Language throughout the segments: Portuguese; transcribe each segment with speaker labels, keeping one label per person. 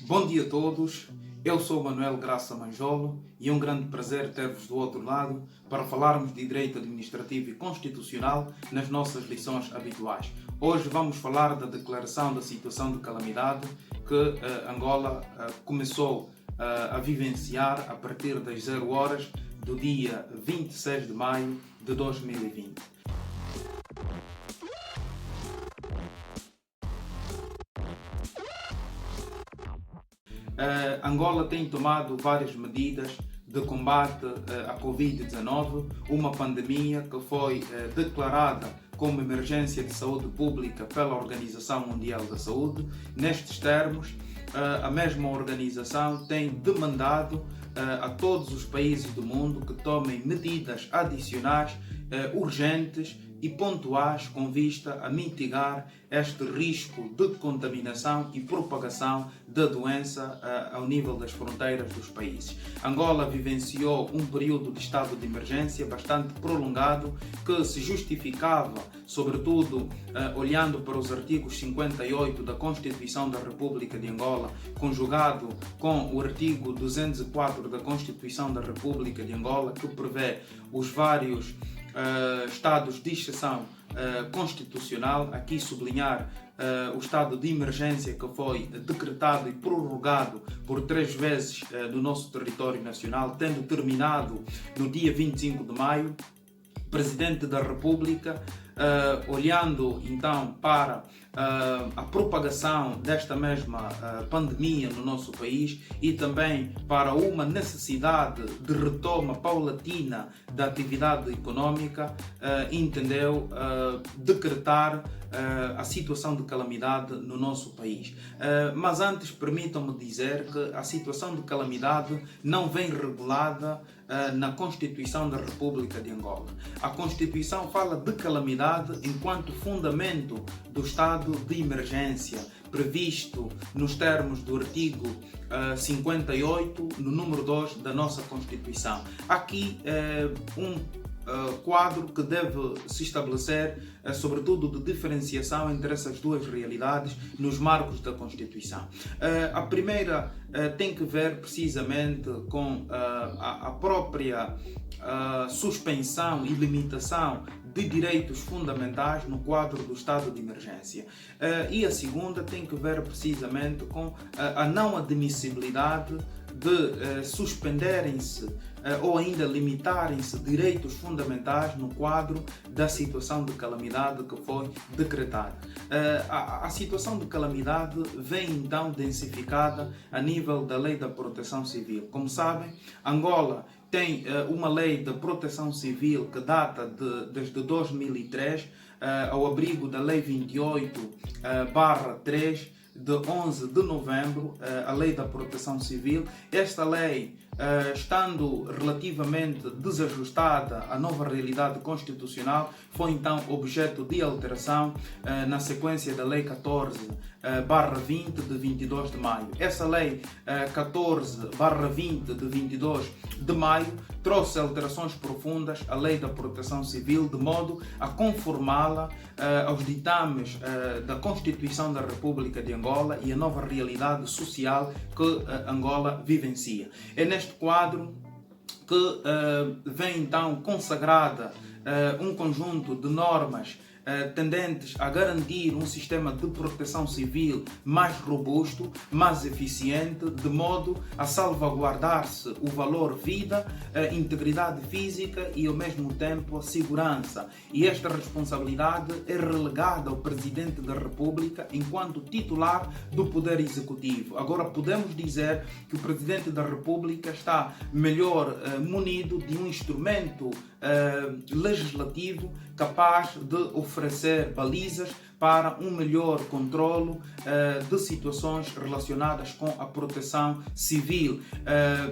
Speaker 1: Bom dia a todos, eu sou Manuel Graça Manjolo e é um grande prazer ter-vos do outro lado para falarmos de Direito Administrativo e Constitucional nas nossas lições habituais. Hoje vamos falar da Declaração da Situação de Calamidade que Angola começou a vivenciar a partir das 0 horas do dia 26 de maio de 2020. Angola tem tomado várias medidas de combate à Covid-19, uma pandemia que foi declarada como emergência de saúde pública pela Organização Mundial da Saúde. Nestes termos, a mesma organização tem demandado a todos os países do mundo que tomem medidas adicionais, urgentes e pontuais com vista a mitigar este risco de contaminação e propagação da doença ao nível das fronteiras dos países. Angola vivenciou um período de estado de emergência bastante prolongado que se justificava, sobretudo olhando para os artigos 58 da Constituição da República de Angola, conjugado com o artigo 204 da Constituição da República de Angola, que prevê os vários estados de exceção constitucional. Aqui sublinhar o estado de emergência que foi decretado e prorrogado por 3 vezes no nosso território nacional, tendo terminado no dia 25 de maio. O Presidente da República, olhando então para a propagação desta mesma pandemia no nosso país e também para uma necessidade de retoma paulatina da atividade econômica, entendeu decretar a situação de calamidade no nosso país. Mas antes permitam-me dizer que a situação de calamidade não vem regulada na Constituição da República de Angola. A Constituição fala de calamidade enquanto fundamento do estado de emergência previsto nos termos do artigo 58, no número 2 da nossa Constituição. Aqui quadro que deve se estabelecer, sobretudo de diferenciação entre essas duas realidades nos marcos da Constituição. A primeira tem que ver precisamente com a própria suspensão e limitação de direitos fundamentais no quadro do estado de emergência. E a segunda tem que ver precisamente com a não admissibilidade de suspenderem-se ou ainda limitarem-se direitos fundamentais no quadro da situação de calamidade que foi decretada. A situação de calamidade vem então densificada a nível da Lei da Proteção Civil. Como sabem, Angola tem uma lei de proteção civil que data desde 2003, ao abrigo da Lei 28/3, de 11 de novembro, a Lei da Proteção Civil. Esta lei, estando relativamente desajustada à nova realidade constitucional, foi então objeto de alteração na sequência da Lei 14/20 de 22 de maio. Essa Lei 14/20 de 22 de maio trouxe alterações profundas à Lei da Proteção Civil, de modo a conformá-la aos ditames da Constituição da República de Angola e a nova realidade social que Angola vivencia. É neste quadro que vem então consagrada um conjunto de normas tendentes a garantir um sistema de proteção civil mais robusto, mais eficiente, de modo a salvaguardar-se o valor vida, integridade física e ao mesmo tempo a segurança. E esta responsabilidade é relegada ao Presidente da República enquanto titular do Poder Executivo. Agora podemos dizer que o Presidente da República está melhor munido de um instrumento legislativo capaz de oferecer balizas para um melhor controlo de situações relacionadas com a proteção civil,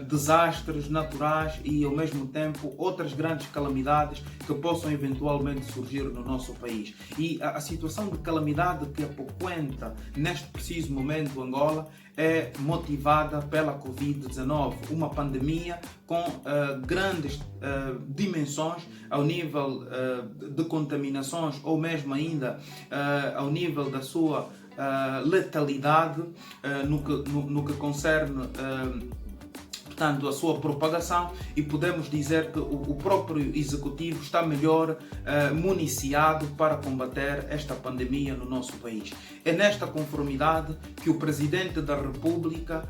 Speaker 1: desastres naturais e, ao mesmo tempo, outras grandes calamidades que possam eventualmente surgir no nosso país. E a situação de calamidade que apoquenta neste preciso momento Angola é motivada pela Covid-19, uma pandemia com grandes dimensões ao nível de contaminações ou mesmo ainda ao nível da sua letalidade no que concerne portanto, a sua propagação, e podemos dizer que o próprio Executivo está melhor municiado para combater esta pandemia no nosso país. É nesta conformidade que o Presidente da República,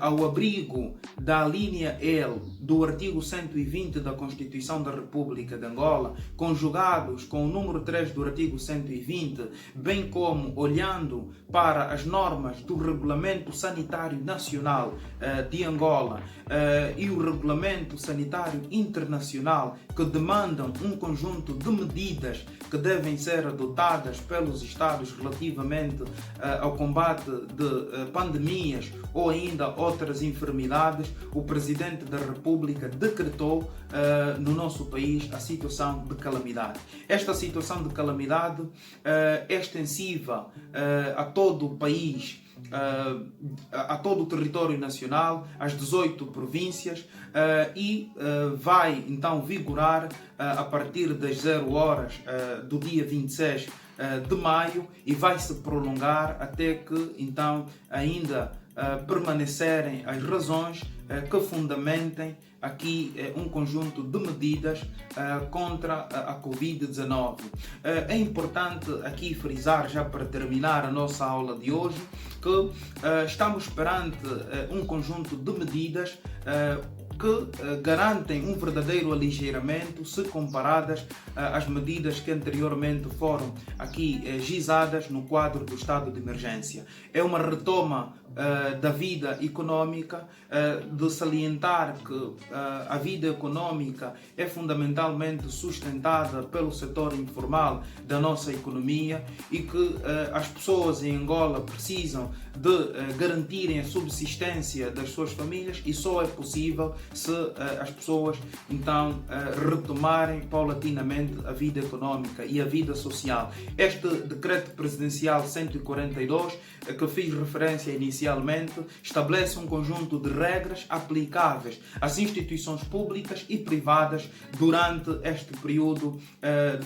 Speaker 1: ao abrigo da linha L do artigo 120 da Constituição da República de Angola, conjugados com o número 3 do artigo 120, bem como olhando para as normas do Regulamento Sanitário Nacional de Angola, e o Regulamento Sanitário Internacional, que demandam um conjunto de medidas que devem ser adotadas pelos Estados relativamente ao combate de pandemias ou ainda outras enfermidades, o Presidente da República decretou no nosso país a situação de calamidade. Esta situação de calamidade é extensiva a todo o país, a todo o território nacional, às 18 províncias, e vai então vigorar a partir das 0 horas do dia 26 de maio e vai se prolongar até que então ainda permanecerem as razões que fundamentem aqui um conjunto de medidas contra a Covid-19. É importante aqui frisar, já para terminar a nossa aula de hoje, que estamos perante um conjunto de medidas que garantem um verdadeiro aligeiramento se comparadas às medidas que anteriormente foram aqui gizadas no quadro do estado de emergência. É uma retoma da vida econômica, de salientar que a vida econômica é fundamentalmente sustentada pelo setor informal da nossa economia e que as pessoas em Angola precisam de garantirem a subsistência das suas famílias, e só é possível se as pessoas então retomarem paulatinamente a vida econômica e a vida social. Este decreto presidencial 142, que fiz referência inicialmente, estabelece um conjunto de regras aplicáveis às instituições públicas e privadas durante este período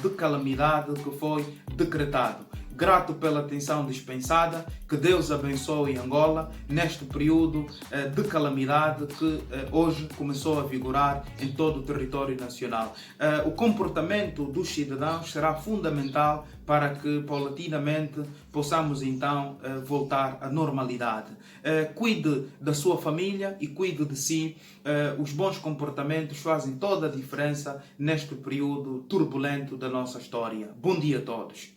Speaker 1: de calamidade que foi decretado. Grato pela atenção dispensada, que Deus abençoe Angola neste período de calamidade que hoje começou a vigorar em todo o território nacional. O comportamento dos cidadãos será fundamental para que paulatinamente possamos então voltar à normalidade. Cuide da sua família e cuide de si. Os bons comportamentos fazem toda a diferença neste período turbulento da nossa história. Bom dia a todos.